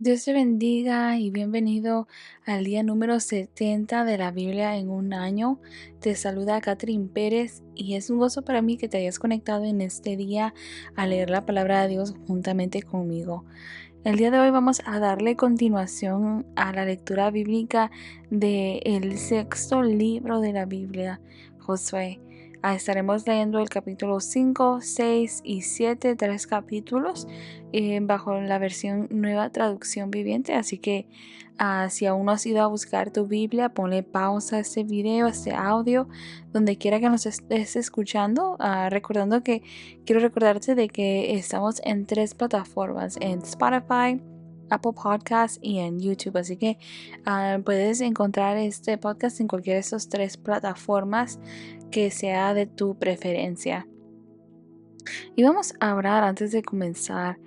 Dios te bendiga y bienvenido al día número 70 de la Biblia en un año. Te saluda Catherine Pérez y es un gozo para mí que te hayas conectado en este día a leer la palabra de Dios juntamente conmigo. El día de hoy vamos a darle continuación a la lectura bíblica del sexto libro de la Biblia, Josué. Estaremos leyendo el capítulo 5, 6 y 7, 3 capítulos, bajo la versión Nueva Traducción Viviente. Así que si aún no has ido a buscar tu Biblia, ponle pausa a este video, a este audio, donde quiera que nos estés escuchando. Recordando que quiero recordarte de que estamos en 3 plataformas, en Spotify, Apple Podcasts y en YouTube. Así que puedes encontrar este podcast en cualquiera de estas 3 plataformas que sea de tu preferencia. Y vamos a orar antes de comenzar,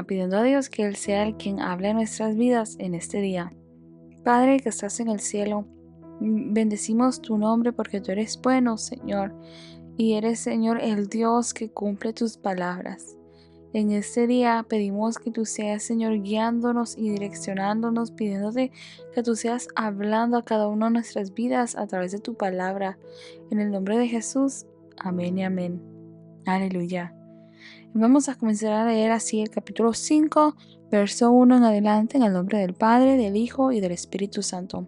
pidiendo a Dios que Él sea el quien hable en nuestras vidas en este día. Padre que estás en el cielo, bendecimos tu nombre porque tú eres bueno, Señor, y eres, Señor, el Dios que cumple tus palabras. En este día pedimos que tú seas, Señor, guiándonos y direccionándonos, pidiéndote que tú seas hablando a cada una de nuestras vidas a través de tu palabra. En el nombre de Jesús, amén y amén. Aleluya. Vamos a comenzar a leer así el capítulo 5, verso 1 en adelante, en el nombre del Padre, del Hijo y del Espíritu Santo.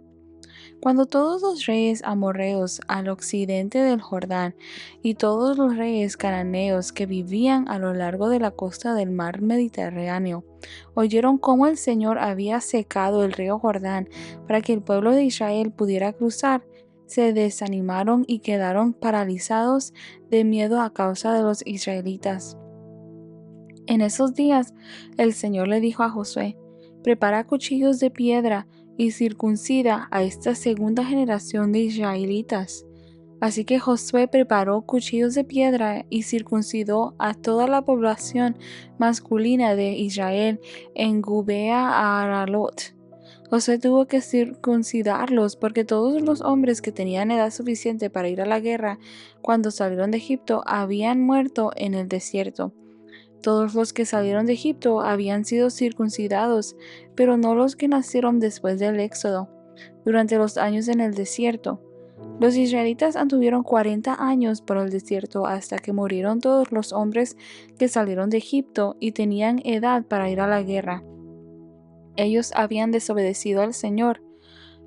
Cuando todos los reyes amorreos al occidente del Jordán y todos los reyes cananeos que vivían a lo largo de la costa del mar Mediterráneo oyeron cómo el Señor había secado el río Jordán para que el pueblo de Israel pudiera cruzar, se desanimaron y quedaron paralizados de miedo a causa de los israelitas. En esos días el Señor le dijo a Josué: prepara cuchillos de piedra y circuncida a esta segunda generación de israelitas. Así que Josué preparó cuchillos de piedra y circuncidó a toda la población masculina de Israel en Gubea a Aralot. Josué tuvo que circuncidarlos porque todos los hombres que tenían edad suficiente para ir a la guerra cuando salieron de Egipto habían muerto en el desierto. Todos los que salieron de Egipto habían sido circuncidados, pero no los que nacieron después del Éxodo, durante los años en el desierto. Los israelitas anduvieron 40 años por el desierto hasta que murieron todos los hombres que salieron de Egipto y tenían edad para ir a la guerra. Ellos habían desobedecido al Señor.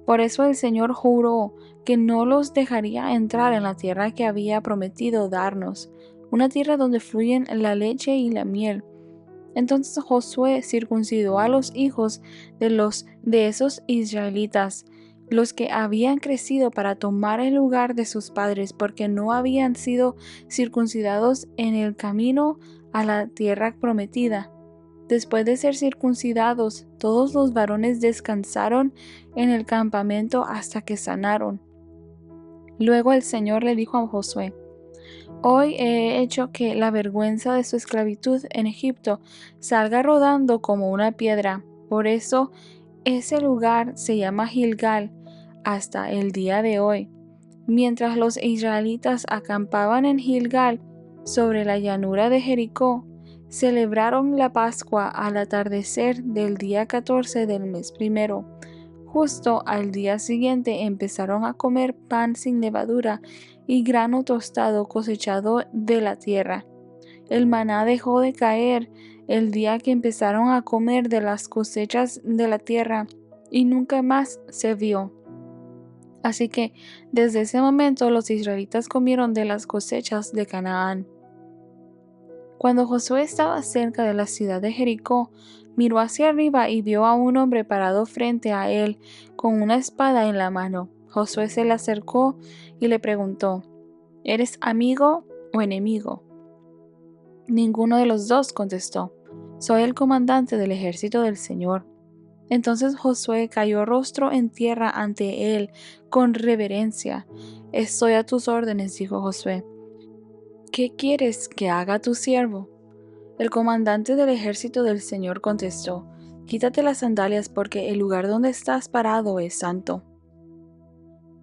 Por eso el Señor juró que no los dejaría entrar en la tierra que había prometido darnos, una tierra donde fluyen la leche y la miel. Entonces Josué circuncidó a los hijos de esos israelitas, los que habían crecido para tomar el lugar de sus padres, porque no habían sido circuncidados en el camino a la tierra prometida. Después de ser circuncidados, todos los varones descansaron en el campamento hasta que sanaron. Luego el Señor le dijo a Josué: hoy he hecho que la vergüenza de su esclavitud en Egipto salga rodando como una piedra. Por eso ese lugar se llama Gilgal hasta el día de hoy. Mientras los israelitas acampaban en Gilgal, sobre la llanura de Jericó, celebraron la Pascua al atardecer del día 14 del mes primero. Justo al día siguiente empezaron a comer pan sin levadura y grano tostado cosechado de la tierra. El maná dejó de caer el día que empezaron a comer de las cosechas de la tierra y nunca más se vio. Así que desde ese momento los israelitas comieron de las cosechas de Canaán. Cuando Josué estaba cerca de la ciudad de Jericó, miró hacia arriba y vio a un hombre parado frente a él con una espada en la mano. Josué se le acercó y le preguntó: ¿eres amigo o enemigo? Ninguno de los dos contestó: soy el comandante del ejército del Señor. Entonces Josué cayó rostro en tierra ante él con reverencia. Estoy a tus órdenes, dijo Josué. ¿Qué quieres que haga tu siervo? El comandante del ejército del Señor contestó: quítate las sandalias porque el lugar donde estás parado es santo.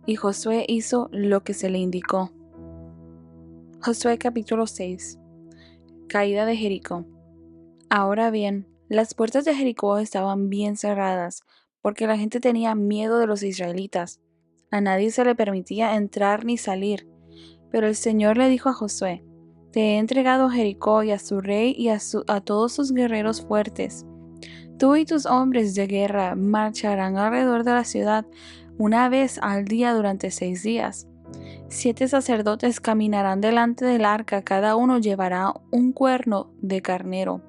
Y Josué hizo lo que se le indicó. Josué capítulo 6. Caída de Jericó. Ahora bien, Las puertas de Jericó estaban bien cerradas, porque la gente tenía miedo de los israelitas. A nadie se le permitía entrar ni salir. Pero el Señor le dijo a Josué: Te he entregado Jericó y a su rey y a todos sus guerreros fuertes. Tú y tus hombres de guerra marcharán alrededor de la ciudad una vez al día durante 6 días. 7 sacerdotes caminarán delante del arca, cada uno llevará un cuerno de carnero.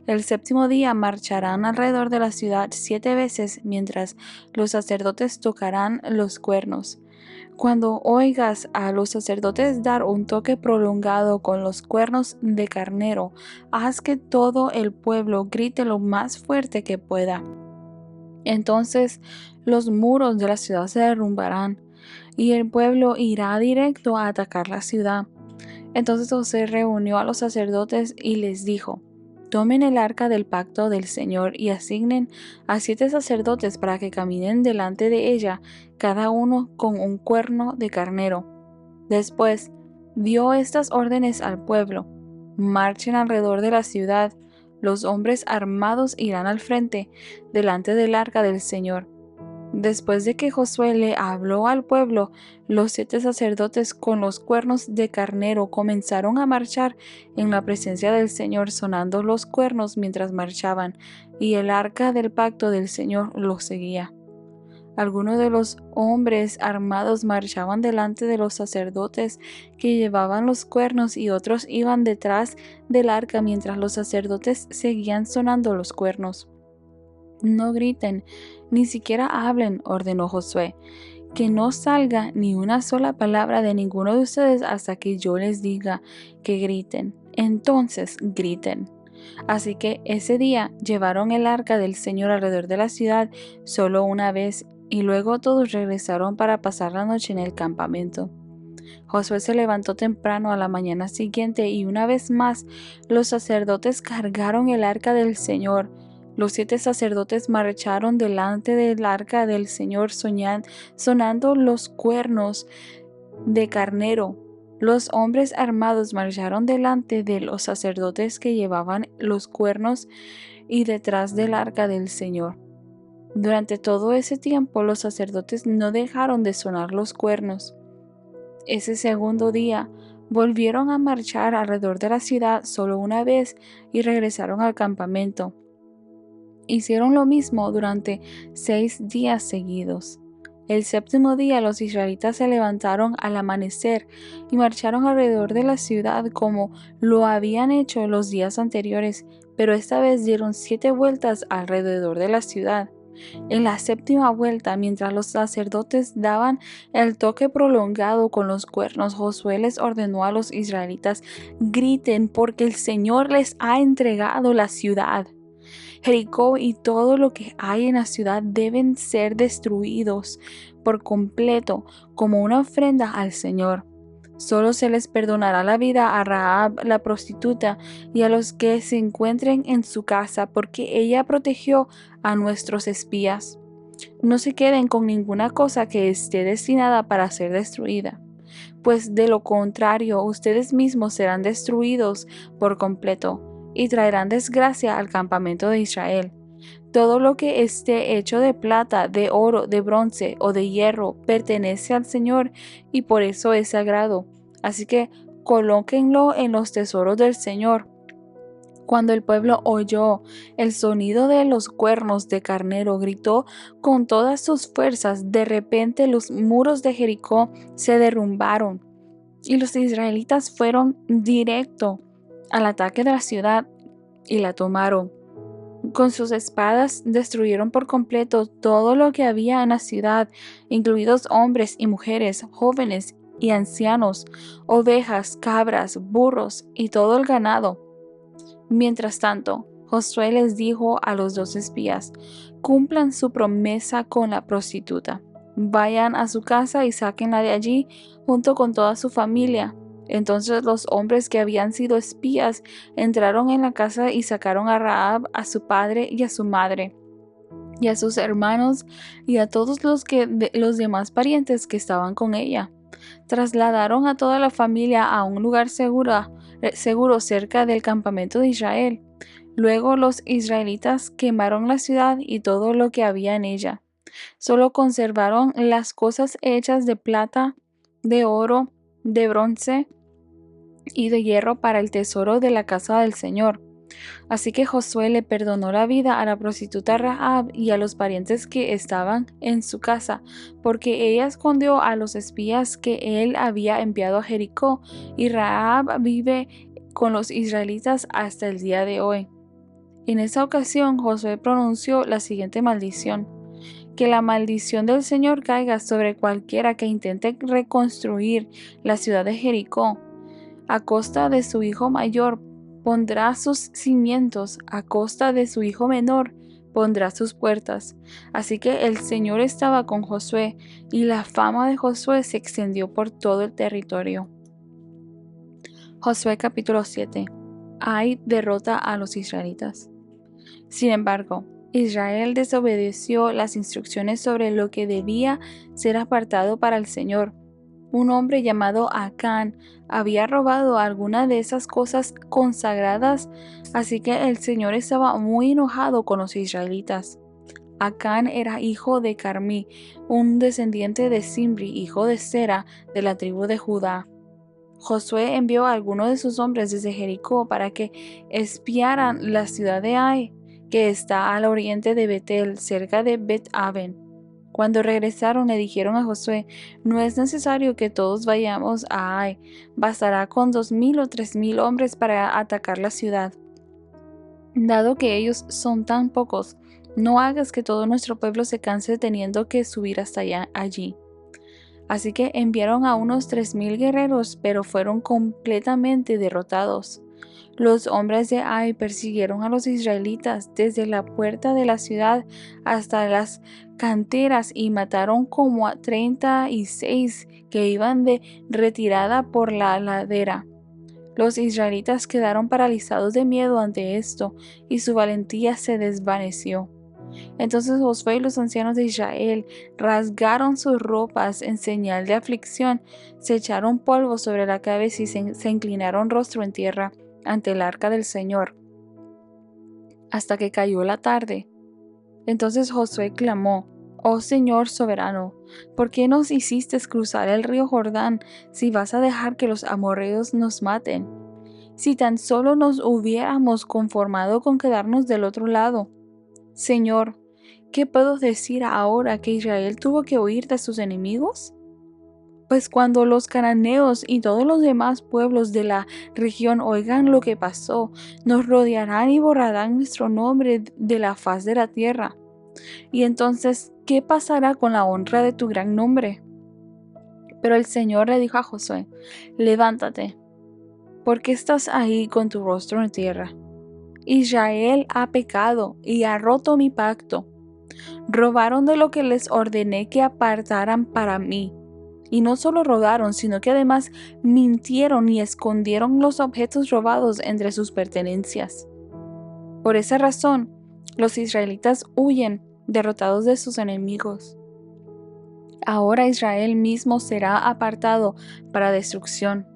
El séptimo día marcharán alrededor de la ciudad 7 veces, mientras los sacerdotes tocarán los cuernos. Cuando oigas a los sacerdotes dar un toque prolongado con los cuernos de carnero, haz que todo el pueblo grite lo más fuerte que pueda. Entonces los muros de la ciudad se derrumbarán, y el pueblo irá directo a atacar la ciudad. Entonces José reunió a los sacerdotes y les dijo: Tomen el arca del pacto del Señor y asignen a 7 sacerdotes para que caminen delante de ella, cada uno con un cuerno de carnero. Después dio estas órdenes al pueblo: Marchen alrededor de la ciudad, los hombres armados irán al frente, delante del arca del Señor. Después de que Josué le habló al pueblo, los 7 sacerdotes con los cuernos de carnero comenzaron a marchar en la presencia del Señor, sonando los cuernos mientras marchaban, y el arca del pacto del Señor los seguía. Algunos de los hombres armados marchaban delante de los sacerdotes que llevaban los cuernos, y otros iban detrás del arca mientras los sacerdotes seguían sonando los cuernos. No griten, ni siquiera hablen, ordenó Josué, que no salga ni una sola palabra de ninguno de ustedes hasta que yo les diga que griten. Entonces griten. Así que ese día llevaron el arca del Señor alrededor de la ciudad solo una vez, y luego todos regresaron para pasar la noche en el campamento. Josué se levantó temprano a la mañana siguiente, y una vez más los sacerdotes cargaron el arca del Señor. Los 7 sacerdotes marcharon delante del arca del Señor sonando los cuernos de carnero. Los hombres armados marcharon delante de los sacerdotes que llevaban los cuernos y detrás del arca del Señor. Durante todo ese tiempo los sacerdotes no dejaron de sonar los cuernos. Ese segundo día volvieron a marchar alrededor de la ciudad solo una vez y regresaron al campamento. Hicieron lo mismo durante 6 días seguidos. El séptimo día los israelitas se levantaron al amanecer y marcharon alrededor de la ciudad como lo habían hecho los días anteriores, pero esta vez dieron 7 vueltas alrededor de la ciudad. En la séptima vuelta, mientras los sacerdotes daban el toque prolongado con los cuernos, Josué les ordenó a los israelitas: griten, porque el Señor les ha entregado la ciudad. Jericó y todo lo que hay en la ciudad deben ser destruidos por completo como una ofrenda al Señor. Solo se les perdonará la vida a Rahab la prostituta y a los que se encuentren en su casa, porque ella protegió a nuestros espías. No se queden con ninguna cosa que esté destinada para ser destruida, pues de lo contrario ustedes mismos serán destruidos por completo y traerán desgracia al campamento de Israel. Todo lo que esté hecho de plata, de oro, de bronce o de hierro pertenece al Señor y por eso es sagrado. Así que colóquenlo en los tesoros del Señor. Cuando el pueblo oyó el sonido de los cuernos de carnero, gritó con todas sus fuerzas. De repente los muros de Jericó se derrumbaron y los israelitas fueron directo al ataque de la ciudad y la tomaron. Con sus espadas destruyeron por completo todo lo que había en la ciudad, incluidos hombres y mujeres, jóvenes y ancianos, ovejas, cabras, burros y todo el ganado. Mientras tanto, Josué les dijo a los 2 espías: cumplan su promesa con la prostituta. Vayan a su casa y sáquenla de allí junto con toda su familia. Entonces los hombres que habían sido espías entraron en la casa y sacaron a Rahab, a su padre y a su madre, y a sus hermanos y a todos los demás parientes que estaban con ella. Trasladaron a toda la familia a un lugar seguro cerca del campamento de Israel. Luego los israelitas quemaron la ciudad y todo lo que había en ella. Solo conservaron las cosas hechas de plata, de oro, de bronce y de hierro para el tesoro de la casa del Señor. Así que Josué le perdonó la vida a la prostituta Rahab y a los parientes que estaban en su casa, porque ella escondió a los espías que él había enviado a Jericó, y Rahab vive con los israelitas hasta el día de hoy. En esa ocasión Josué pronunció la siguiente maldición: que la maldición del Señor caiga sobre cualquiera que intente reconstruir la ciudad de Jericó. A costa de su hijo mayor pondrá sus cimientos, a costa de su hijo menor pondrá sus puertas. Así que el Señor estaba con Josué, y la fama de Josué se extendió por todo el territorio. Josué capítulo 7. Ai derrota a los israelitas. Sin embargo, Israel desobedeció las instrucciones sobre lo que debía ser apartado para el Señor. Un hombre llamado Acán había robado alguna de esas cosas consagradas, así que el Señor estaba muy enojado con los israelitas. Acán era hijo de Carmí, un descendiente de Zimri, hijo de Sera, de la tribu de Judá. Josué envió a algunos de sus hombres desde Jericó para que espiaran la ciudad de Ai, que está al oriente de Betel, cerca de Bet-Aven. Cuando regresaron le dijeron a Josué: no es necesario que todos vayamos a Ai, bastará con 2000 o 3000 hombres para atacar la ciudad. Dado que ellos son tan pocos, no hagas que todo nuestro pueblo se canse teniendo que subir hasta allí. Así que enviaron a unos 3000 guerreros, pero fueron completamente derrotados. Los hombres de Ai persiguieron a los israelitas desde la puerta de la ciudad hasta las canteras y mataron como a 36 que iban de retirada por la ladera. Los israelitas quedaron paralizados de miedo ante esto, y su valentía se desvaneció. Entonces Josué y los ancianos de Israel rasgaron sus ropas en señal de aflicción, se echaron polvo sobre la cabeza y se inclinaron rostro en tierra ante el arca del Señor, hasta que cayó la tarde. Entonces Josué clamó: «Oh Señor soberano, ¿por qué nos hiciste cruzar el río Jordán si vas a dejar que los amorreos nos maten? Si tan solo nos hubiéramos conformado con quedarnos del otro lado. Señor, ¿qué puedo decir ahora que Israel tuvo que huir de sus enemigos? Pues cuando los cananeos y todos los demás pueblos de la región oigan lo que pasó, nos rodearán y borrarán nuestro nombre de la faz de la tierra. Y entonces, ¿qué pasará con la honra de tu gran nombre?». Pero el Señor le dijo a Josué: «Levántate, porque estás ahí con tu rostro en tierra. Israel ha pecado y ha roto mi pacto. Robaron de lo que les ordené que apartaran para mí. Y no solo robaron, sino que además mintieron y escondieron los objetos robados entre sus pertenencias. Por esa razón, los israelitas huyen, derrotados de sus enemigos. Ahora Israel mismo será apartado para destrucción.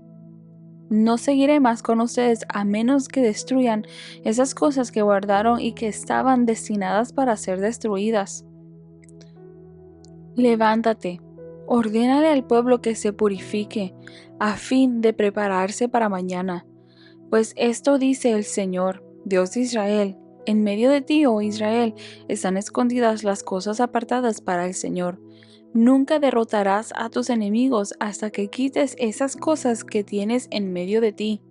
No seguiré más con ustedes a menos que destruyan esas cosas que guardaron y que estaban destinadas para ser destruidas. Levántate, ordénale al pueblo que se purifique, a fin de prepararse para mañana. Pues esto dice el Señor, Dios de Israel: en medio de ti, oh Israel, están escondidas las cosas apartadas para el Señor. Nunca derrotarás a tus enemigos hasta que quites esas cosas que tienes en medio de ti.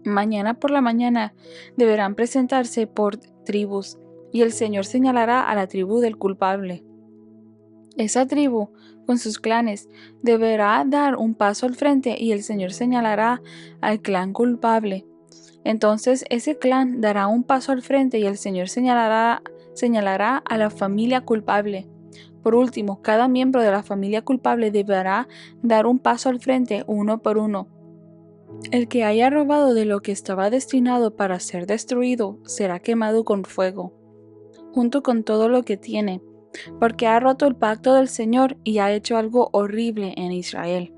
Mañana por la mañana deberán presentarse por tribus, y el Señor señalará a la tribu del culpable. Esa tribu, con sus clanes, deberá dar un paso al frente, y el Señor señalará al clan culpable. Entonces ese clan dará un paso al frente y el Señor señalará a la familia culpable. Por último, cada miembro de la familia culpable deberá dar un paso al frente, uno por uno. El que haya robado de lo que estaba destinado para ser destruido será quemado con fuego, junto con todo lo que tiene, porque ha roto el pacto del Señor y ha hecho algo horrible en Israel.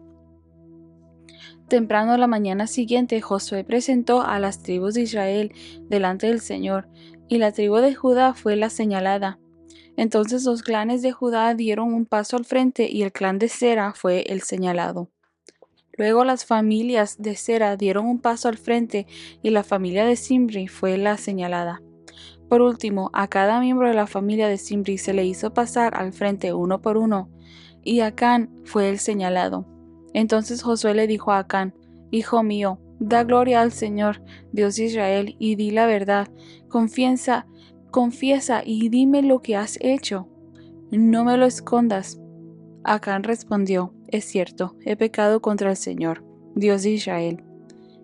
Temprano la mañana siguiente, Josué presentó a las tribus de Israel delante del Señor, y la tribu de Judá fue la señalada. Entonces los clanes de Judá dieron un paso al frente y el clan de Sera fue el señalado. Luego las familias de Sera dieron un paso al frente y la familia de Zimri fue la señalada. Por último, a cada miembro de la familia de Zimri se le hizo pasar al frente uno por uno, y Acán fue el señalado. Entonces Josué le dijo a Acán: Hijo mío, da gloria al Señor, Dios de Israel, y di la verdad. Confiesa y dime lo que has hecho. No me lo escondas. Acán respondió: Es cierto, he pecado contra el Señor, Dios de Israel.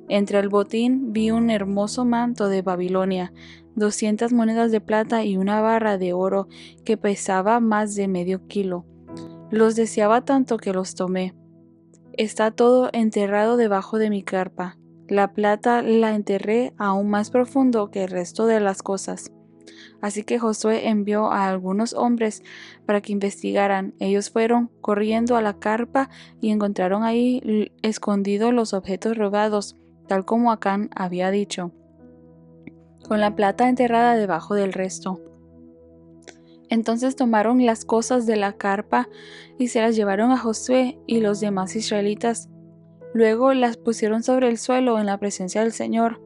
Entre el botín vi un hermoso manto de Babilonia, 200 monedas de plata y una barra de oro que pesaba más de medio kilo. Los deseaba tanto que los tomé. Está todo enterrado debajo de mi carpa. La plata la enterré aún más profundo que el resto de las cosas. Así que Josué envió a algunos hombres para que investigaran. Ellos fueron corriendo a la carpa y encontraron ahí escondidos los objetos robados, tal como Acán había dicho, con la plata enterrada debajo del resto. Entonces tomaron las cosas de la carpa y se las llevaron a Josué y los demás israelitas. Luego las pusieron sobre el suelo en la presencia del Señor.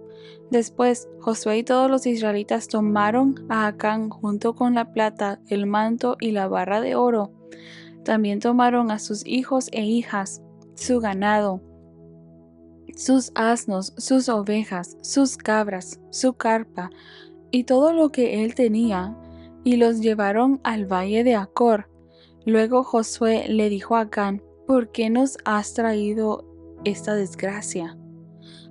Después, Josué y todos los israelitas tomaron a Acán junto con la plata, el manto y la barra de oro. También tomaron a sus hijos e hijas, su ganado, sus asnos, sus ovejas, sus cabras, su carpa y todo lo que él tenía, y los llevaron al valle de Acor. Luego Josué le dijo a Acán: ¿Por qué nos has traído esta desgracia?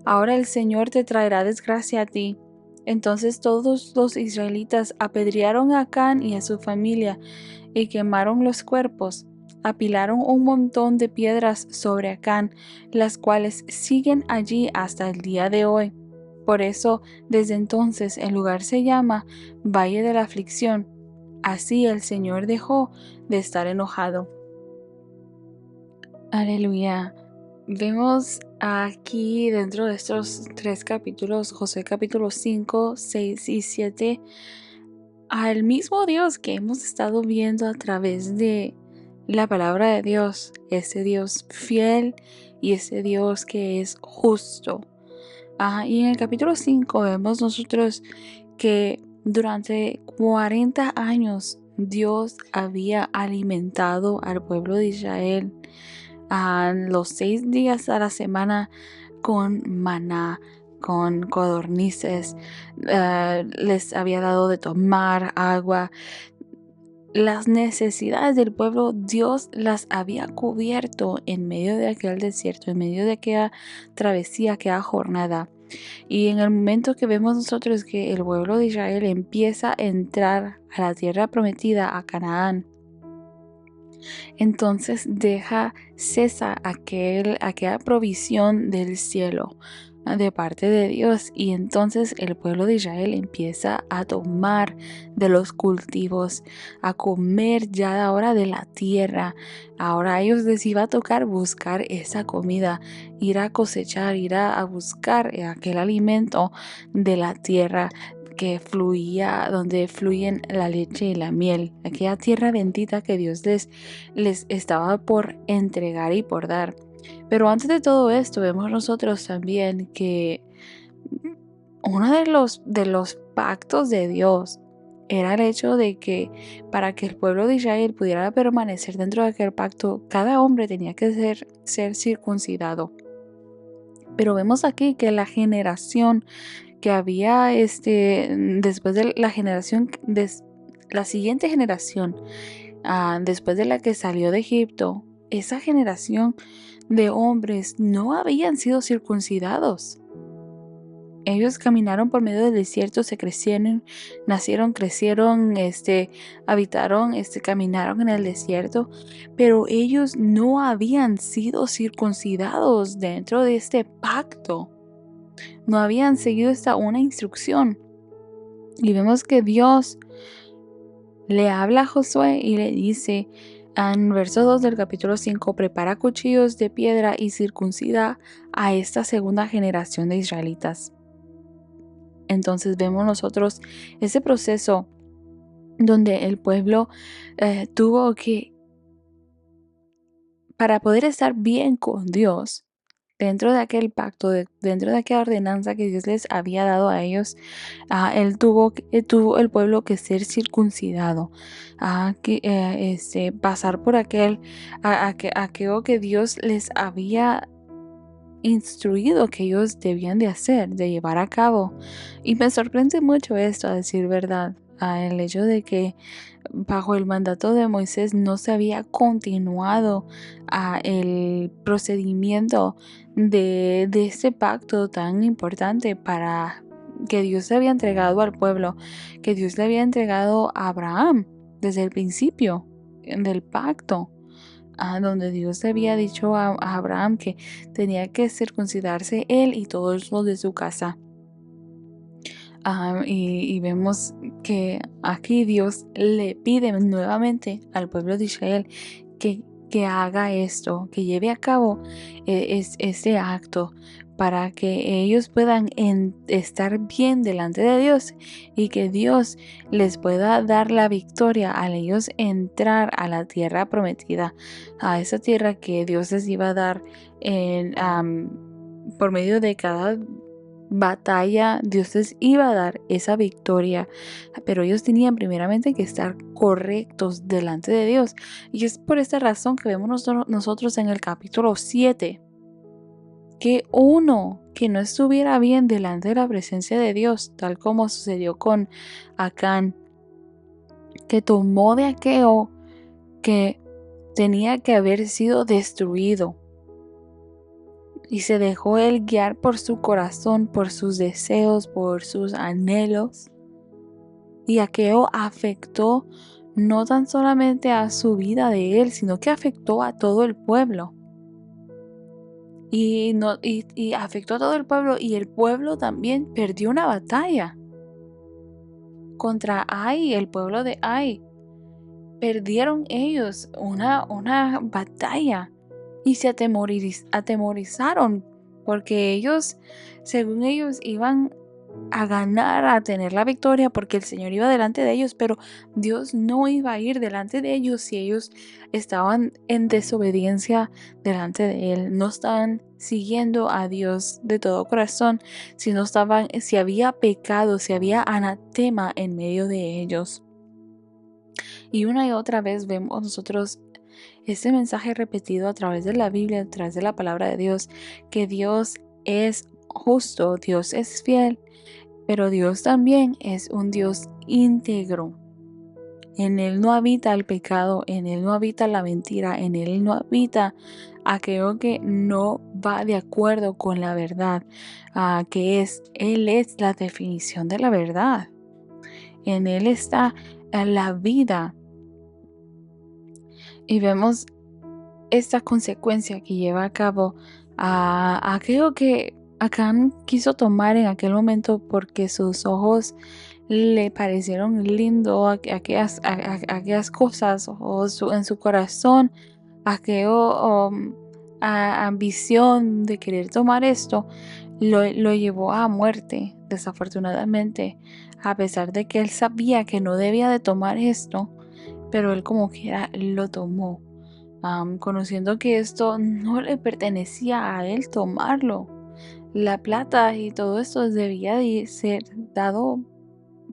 Ahora el Señor te traerá desgracia a ti. Entonces todos los israelitas apedrearon a Acán y a su familia y quemaron los cuerpos. Apilaron un montón de piedras sobre Acán, las cuales siguen allí hasta el día de hoy. Por eso, desde entonces el lugar se llama Valle de la Aflicción. Así el Señor dejó de estar enojado. Aleluya. Vemos aquí dentro de estos 3 capítulos, Josué capítulos 5, 6 y 7, al mismo Dios que hemos estado viendo a través de la palabra de Dios, ese Dios fiel y ese Dios que es justo. Y en el capítulo 5 vemos nosotros que durante 40 años Dios había alimentado al pueblo de Israel a los 6 días a la semana con maná, con codornices. Les había dado de tomar agua. Las necesidades del pueblo Dios las había cubierto en medio de aquel desierto, en medio de aquella travesía, aquella jornada. Y en el momento que vemos nosotros que el pueblo de Israel empieza a entrar a la tierra prometida, a Canaán, entonces cesa aquella provisión del cielo de parte de Dios, y entonces el pueblo de Israel empieza a tomar de los cultivos, a comer ya ahora de la tierra. Ahora a ellos les iba a tocar buscar esa comida, ir a cosechar, ir a buscar aquel alimento de la tierra que fluía, donde fluyen la leche y la miel, aquella tierra bendita que Dios les estaba por entregar y por dar. Pero antes de todo esto, vemos nosotros también que uno de los pactos de Dios era el hecho de que para que el pueblo de Israel pudiera permanecer dentro de aquel pacto, cada hombre tenía que ser circuncidado. Pero vemos aquí que la generación que había después de la siguiente generación, después de la que salió de Egipto, esa generación de hombres no habían sido circuncidados. Ellos caminaron por medio del desierto, se crecieron, nacieron, crecieron, habitaron, caminaron en el desierto, pero ellos no habían sido circuncidados dentro de este pacto. No habían seguido una instrucción. Y vemos que Dios le habla a Josué y le dice: En verso 2 del capítulo 5, prepara cuchillos de piedra y circuncida a esta segunda generación de israelitas. Entonces vemos nosotros ese proceso donde el pueblo tuvo que, para poder estar bien con Dios, dentro de aquel pacto, dentro de aquella ordenanza que Dios les había dado a ellos, tuvo el pueblo que ser circuncidado, pasar por aquello que Dios les había instruido que ellos debían de hacer, de llevar a cabo. Y me sorprende mucho esto, a decir verdad, el hecho de que bajo el mandato de Moisés no se había continuado el procedimiento de este pacto tan importante para que Dios le había entregado al pueblo, que Dios le había entregado a Abraham desde el principio del pacto, donde Dios le había dicho a Abraham que tenía que circuncidarse él y todos los de su casa. Y vemos que aquí Dios le pide nuevamente al pueblo de Israel que haga esto, que lleve a cabo este acto para que ellos puedan estar bien delante de Dios y que Dios les pueda dar la victoria al ellos entrar a la tierra prometida, a esa tierra que Dios les iba a dar por medio de cada batalla. Dios les iba a dar esa victoria, pero ellos tenían primeramente que estar correctos delante de Dios. Y es por esta razón que vemos nosotros en el capítulo 7 que uno que no estuviera bien delante de la presencia de Dios, tal como sucedió con Acán, que tomó de aquello que tenía que haber sido destruido y se dejó él guiar por su corazón, por sus deseos, por sus anhelos. Y aquello afectó no tan solamente a su vida de él, sino que afectó a todo el pueblo. Y afectó a todo el pueblo, y el pueblo también perdió una batalla contra Ai, el pueblo de Ai. Perdieron ellos una batalla y se atemorizaron porque ellos, según ellos, iban a ganar, a tener la victoria porque el Señor iba delante de ellos, pero Dios no iba a ir delante de ellos si ellos estaban en desobediencia delante de Él, no estaban siguiendo a Dios de todo corazón, si había pecado, si había anatema en medio de ellos. Y una y otra vez vemos nosotros este mensaje repetido a través de la Biblia, a través de la palabra de Dios, que Dios es justo, Dios es fiel, pero Dios también es un Dios íntegro. En Él no habita el pecado, en Él no habita la mentira, en Él no habita aquello que no va de acuerdo con la verdad, Él es la definición de la verdad. En Él está la vida. Y vemos esta consecuencia que lleva a cabo a aquello que Acán quiso tomar en aquel momento porque sus ojos le parecieron lindo aquellas cosas, o en su corazón aquello ambición de querer tomar esto lo llevó a muerte, desafortunadamente, a pesar de que él sabía que no debía de tomar esto, pero él como quiera lo tomó, conociendo que esto no le pertenecía a él tomarlo. La plata y todo esto debía de ser dado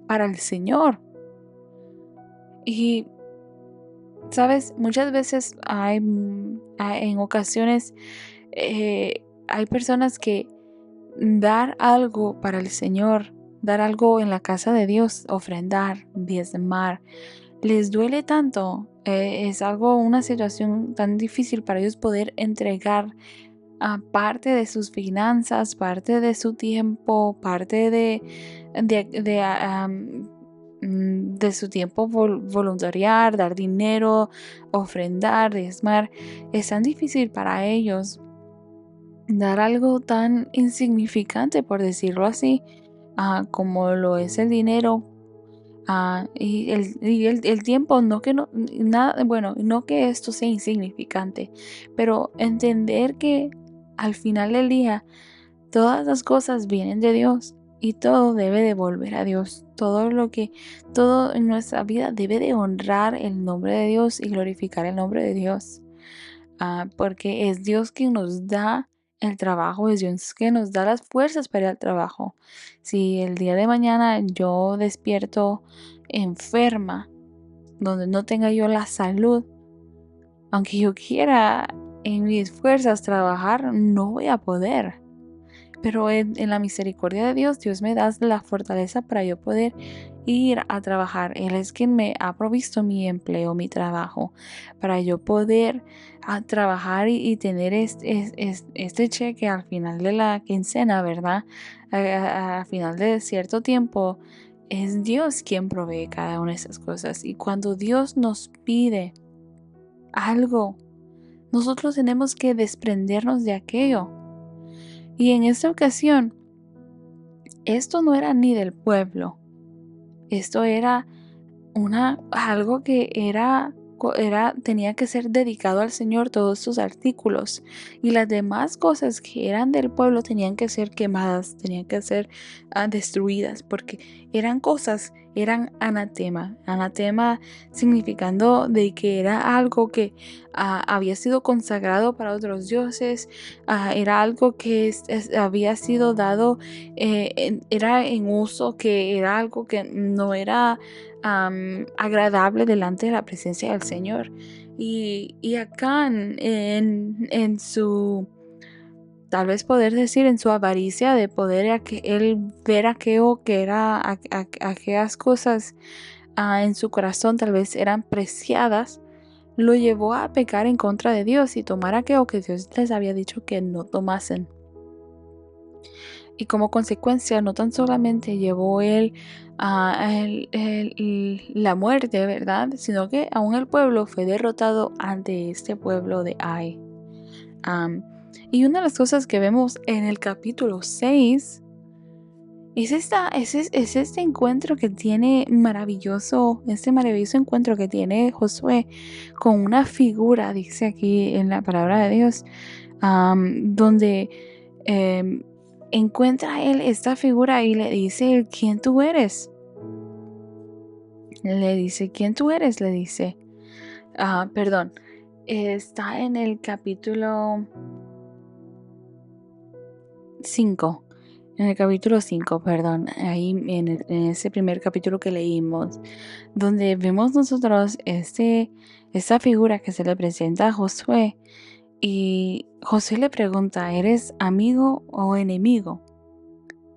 para el Señor. Y, ¿sabes? Muchas veces en ocasiones, hay personas que dar algo para el Señor, dar algo en la casa de Dios, ofrendar, diezmar, les duele tanto, es una situación tan difícil para ellos poder entregar parte de sus finanzas, parte de su tiempo, parte de su tiempo voluntariar, dar dinero, ofrendar, diezmar. Es tan difícil para ellos dar algo tan insignificante, por decirlo así, como lo es el dinero, Y el tiempo, no que no, nada, bueno, no que esto sea insignificante, pero entender que al final del día todas las cosas vienen de Dios y todo debe de volver a Dios. Todo en nuestra vida debe de honrar el nombre de Dios y glorificar el nombre de Dios. Porque es Dios quien nos da el trabajo, es Dios quien nos da las fuerzas para ir al trabajo. Si el día de mañana yo despierto enferma, donde no tenga yo la salud, aunque yo quiera en mis fuerzas trabajar, no voy a poder. Pero en la misericordia de Dios, Dios me da la fortaleza para yo poder ir a trabajar. Él es quien me ha provisto mi empleo, mi trabajo, para yo poder trabajar y tener este cheque al final de la quincena, ¿verdad? Al final de cierto tiempo, es Dios quien provee cada una de esas cosas. Y cuando Dios nos pide algo, nosotros tenemos que desprendernos de aquello. Y en esta ocasión, esto no era ni del pueblo, esto era algo que tenía que ser dedicado al Señor, todos estos artículos, y las demás cosas que eran del pueblo tenían que ser quemadas, tenían que ser destruidas, porque eran anatema significando de que era algo que había sido consagrado para otros dioses, era algo que había sido dado, era en uso, que era algo que no era agradable delante de la presencia del Señor. Y acá en su, tal vez poder decir, en su avaricia de poder él ver aquello que era aquellas cosas en su corazón tal vez eran preciadas, lo llevó a pecar en contra de Dios y tomar aquello que Dios les había dicho que no tomasen. Y como consecuencia, no tan solamente llevó él la muerte, ¿verdad? Sino que aún el pueblo fue derrotado ante este pueblo de Ai. Y una de las cosas que vemos en el capítulo 6 es este encuentro que tiene este maravilloso encuentro que tiene Josué con una figura, dice aquí en la palabra de Dios, donde encuentra él esta figura y le dice, ¿quién tú eres? Le dice, ¿quién tú eres? Le dice, perdón, está en el capítulo 5. En el capítulo 5, perdón, ahí en ese primer capítulo que leímos, donde vemos nosotros esta figura que se le presenta a Josué, y Josué le pregunta, ¿eres amigo o enemigo?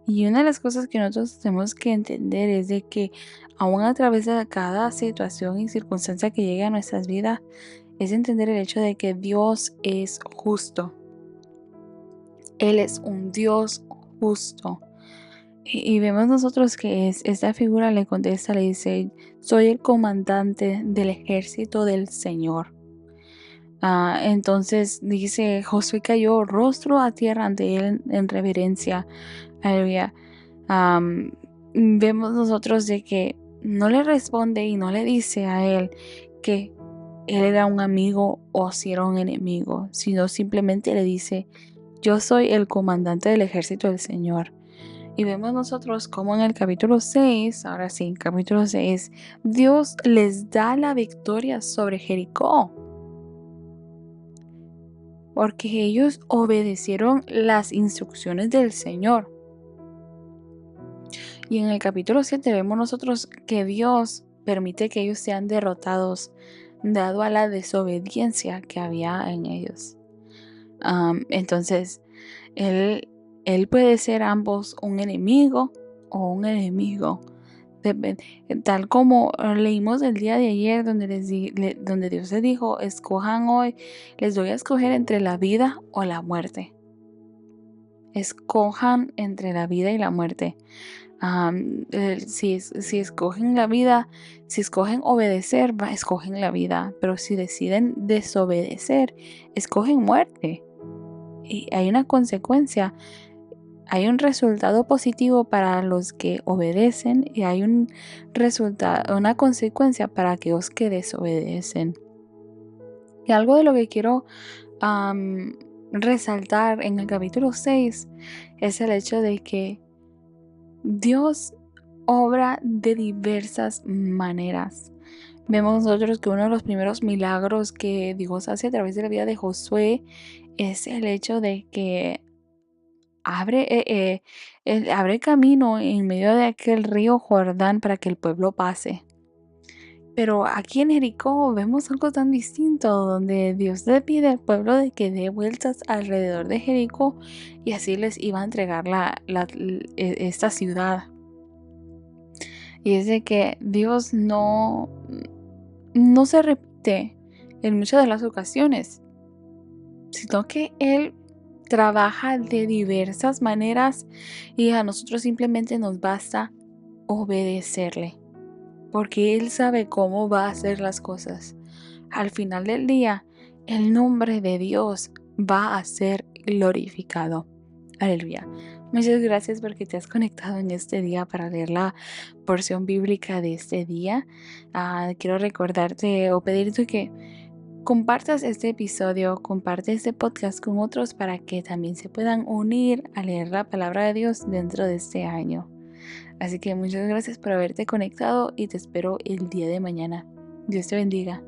Y una de las cosas que nosotros tenemos que entender es de que aún a través de cada situación y circunstancia que llegue a nuestras vidas, es entender el hecho de que Dios es justo. Él es un Dios justo. Y vemos nosotros que esta figura le contesta, le dice, soy el comandante del ejército del Señor. Entonces dice, Josué cayó rostro a tierra ante él en reverencia. Aleluya. Vemos nosotros de que no le responde y no le dice a él que él era un amigo o si era un enemigo, sino simplemente le dice, yo soy el comandante del ejército del Señor. Y vemos nosotros como en el capítulo 6, ahora sí, capítulo 6, Dios les da la victoria sobre Jericó, porque ellos obedecieron las instrucciones del Señor. Y en el capítulo 7 vemos nosotros que Dios permite que ellos sean derrotados dado a la desobediencia que había en ellos. Entonces, él puede ser ambos un enemigo o un enemigo. Tal como leímos el día de ayer donde Dios les dijo, escojan hoy, les doy a escoger entre la vida o la muerte. Escojan entre la vida y la muerte. Si escogen la vida, si escogen obedecer, escogen la vida, pero si deciden desobedecer, escogen muerte. Y hay una consecuencia. hay un resultado positivo para los que obedecen y hay un resultado, una consecuencia para aquellos que desobedecen. Y algo de lo que quiero resaltar en el capítulo 6 es el hecho de que Dios obra de diversas maneras. Vemos nosotros que uno de los primeros milagros que Dios hace a través de la vida de Josué es el hecho de que abre camino en medio de aquel río Jordán para que el pueblo pase. Pero aquí en Jericó vemos algo tan distinto, donde Dios le pide al pueblo de que dé vueltas alrededor de Jericó y así les iba a entregar esta ciudad. Y es de que Dios no se repite en muchas de las ocasiones, sino que Él trabaja de diversas maneras y a nosotros simplemente nos basta obedecerle, porque Él sabe cómo va a hacer las cosas. Al final del día, el nombre de Dios va a ser glorificado. Aleluya. Muchas gracias porque te has conectado en este día para leer la porción bíblica de este día. Quiero recordarte o pedirte que compartas este episodio, comparte este podcast con otros para que también se puedan unir a leer la palabra de Dios dentro de este año. Así que muchas gracias por haberte conectado y te espero el día de mañana. Dios te bendiga.